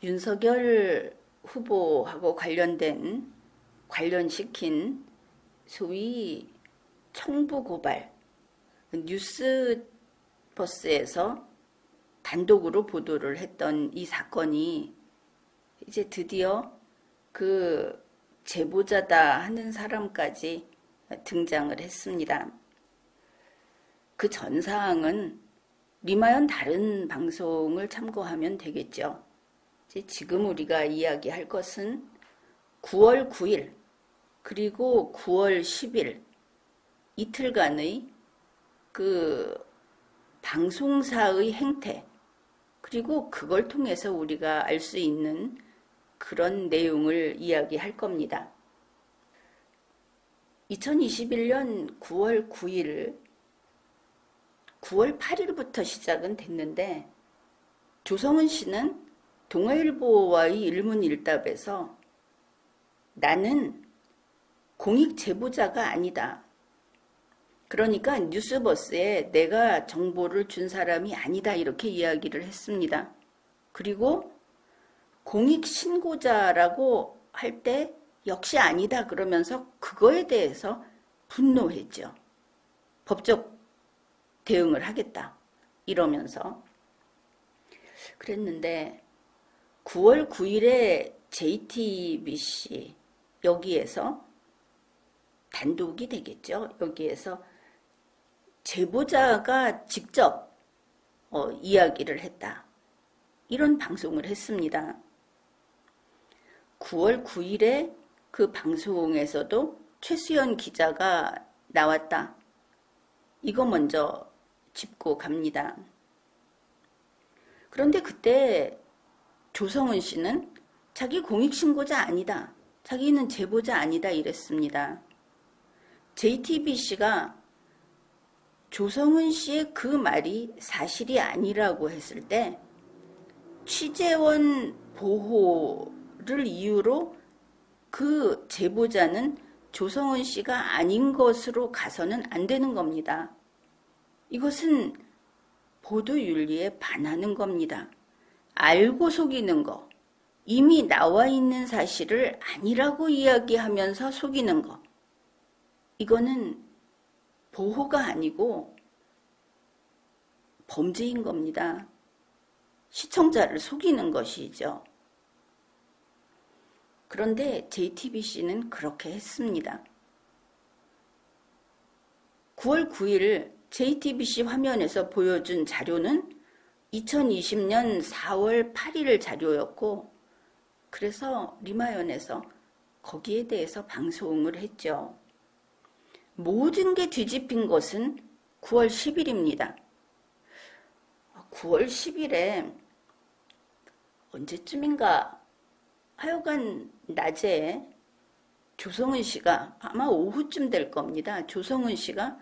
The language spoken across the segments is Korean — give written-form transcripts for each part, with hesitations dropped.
윤석열 후보하고 관련시킨 소위 청부 고발, 뉴스버스에서 단독으로 보도를 했던 이 사건이 이제 드디어 그 제보자다 하는 사람까지 등장을 했습니다. 그 전 사항은 리마연 다른 방송을 참고하면 되겠죠. 지금 우리가 이야기할 것은 9월 9일 그리고 9월 10일 이틀간의 그 방송사의 행태, 그리고 그걸 통해서 우리가 알 수 있는 그런 내용을 이야기할 겁니다. 2021년 9월 9일, 9월 8일부터 시작은 됐는데 조성은 씨는 동아일보와의 일문일답에서 나는 공익 제보자가 아니다. 그러니까 뉴스버스에 내가 정보를 준 사람이 아니다 이렇게 이야기를 했습니다. 그리고 공익 신고자라고 할 때 역시 아니다 그러면서 그거에 대해서 분노했죠. 법적 대응을 하겠다 이러면서. 그랬는데 9월 9일에 JTBC 여기에서 단독이 되겠죠. 여기에서 제보자가 직접 이야기를 했다. 이런 방송을 했습니다. 9월 9일에 그 방송에서도 최수연 기자가 나왔다. 이거 먼저 짚고 갑니다. 그런데 그때 조성은 씨는 자기 공익신고자 아니다. 자기는 제보자 아니다 이랬습니다. JTBC가 조성은 씨의 그 말이 사실이 아니라고 했을 때 취재원 보호를 이유로 그 제보자는 조성은 씨가 아닌 것으로 가서는 안 되는 겁니다. 이것은 보도윤리에 반하는 겁니다. 알고 속이는 거, 이미 나와 있는 사실을 아니라고 이야기하면서 속이는 거, 이거는 보호가 아니고 범죄인 겁니다. 시청자를 속이는 것이죠. 그런데 JTBC는 그렇게 했습니다. 9월 9일 JTBC 화면에서 보여준 자료는 2020년 4월 8일 자료였고, 그래서 리마연에서 거기에 대해서 방송을 했죠. 모든 게 뒤집힌 것은 9월 10일입니다. 9월 10일에 언제쯤인가 하여간 낮에 조성은 씨가 아마 오후쯤 될 겁니다. 조성은 씨가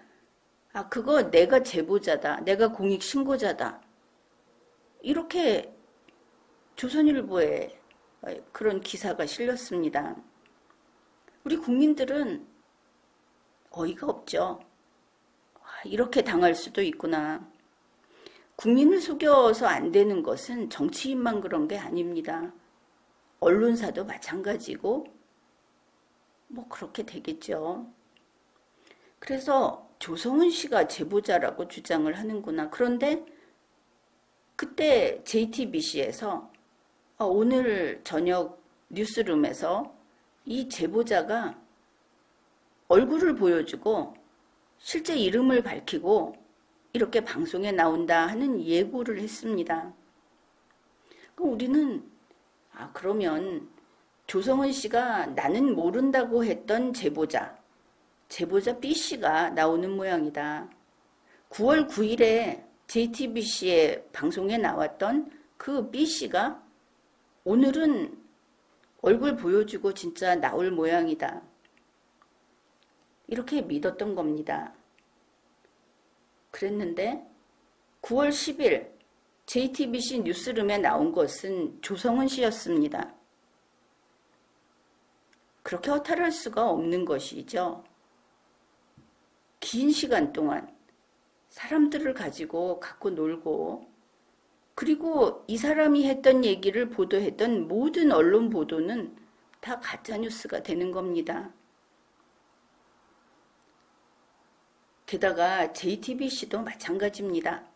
그거 내가 제보자다. 내가 공익신고자다. 이렇게 조선일보에 그런 기사가 실렸습니다. 우리 국민들은 어이가 없죠. 이렇게 당할 수도 있구나. 국민을 속여서 안 되는 것은 정치인만 그런 게 아닙니다. 언론사도 마찬가지고 그렇게 되겠죠. 그래서 조성은 씨가 제보자라고 주장을 하는구나. 그런데 그때 JTBC에서 오늘 저녁 뉴스룸에서 이 제보자가 얼굴을 보여주고 실제 이름을 밝히고 이렇게 방송에 나온다 하는 예고를 했습니다. 그럼 우리는 그러면 조성은 씨가 나는 모른다고 했던 제보자 B씨가 나오는 모양이다. 9월 9일에 JTBC의 방송에 나왔던 그 B씨가 오늘은 얼굴 보여주고 진짜 나올 모양이다. 이렇게 믿었던 겁니다. 그랬는데 9월 10일 JTBC 뉴스룸에 나온 것은 조성은 씨였습니다. 그렇게 허탈할 수가 없는 것이죠. 긴 시간 동안 사람들을 갖고 놀고 그리고 이 사람이 했던 얘기를 보도했던 모든 언론 보도는 다 가짜뉴스가 되는 겁니다. 게다가 JTBC도 마찬가지입니다.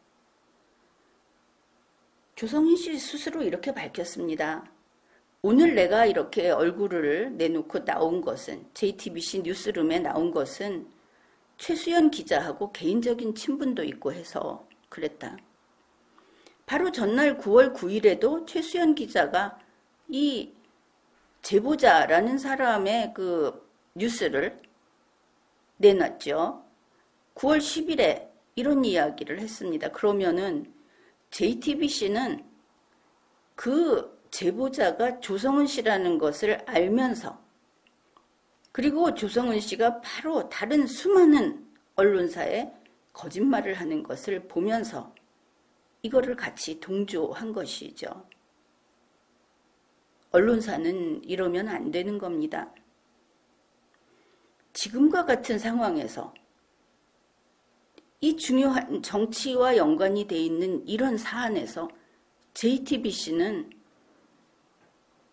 조성인 씨 스스로 이렇게 밝혔습니다. 오늘 내가 이렇게 얼굴을 내놓고 나온 것은, JTBC 뉴스룸에 나온 것은 최수연 기자하고 개인적인 친분도 있고 해서 그랬다. 바로 전날 9월 9일에도 최수연 기자가 이 제보자라는 사람의 그 뉴스를 내놨죠. 9월 10일에 이런 이야기를 했습니다. 그러면은 JTBC는 그 제보자가 조성은 씨라는 것을 알면서, 그리고 조성은 씨가 바로 다른 수많은 언론사에 거짓말을 하는 것을 보면서 이거를 같이 동조한 것이죠. 언론사는 이러면 안 되는 겁니다. 지금과 같은 상황에서 이 중요한 정치와 연관이 돼 있는 이런 사안에서 JTBC는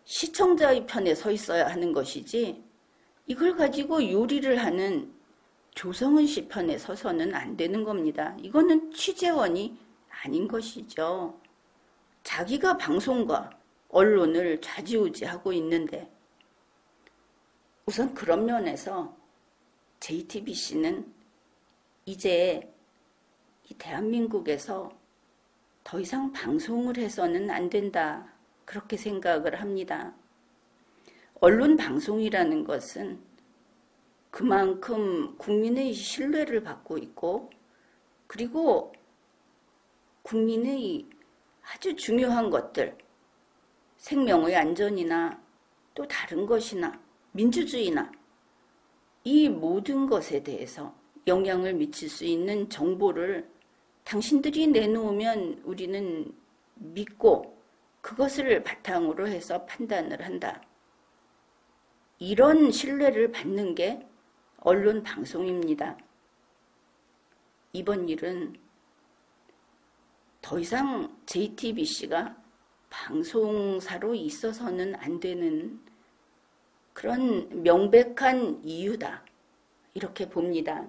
시청자의 편에 서 있어야 하는 것이지, 이걸 가지고 요리를 하는 조성은 씨 편에 서서는 안 되는 겁니다. 이거는 취재원이 아닌 것이죠. 자기가 방송과 언론을 좌지우지하고 있는데, 우선 그런 면에서 JTBC는 이제 이 대한민국에서 더 이상 방송을 해서는 안 된다, 그렇게 생각을 합니다. 언론 방송이라는 것은 그만큼 국민의 신뢰를 받고 있고, 그리고 국민의 아주 중요한 것들, 생명의 안전이나 또 다른 것이나 민주주의나 이 모든 것에 대해서 영향을 미칠 수 있는 정보를 당신들이 내놓으면 우리는 믿고 그것을 바탕으로 해서 판단을 한다. 이런 신뢰를 받는 게 언론 방송입니다. 이번 일은 더 이상 JTBC가 방송사로 있어서는 안 되는 그런 명백한 이유다, 이렇게 봅니다.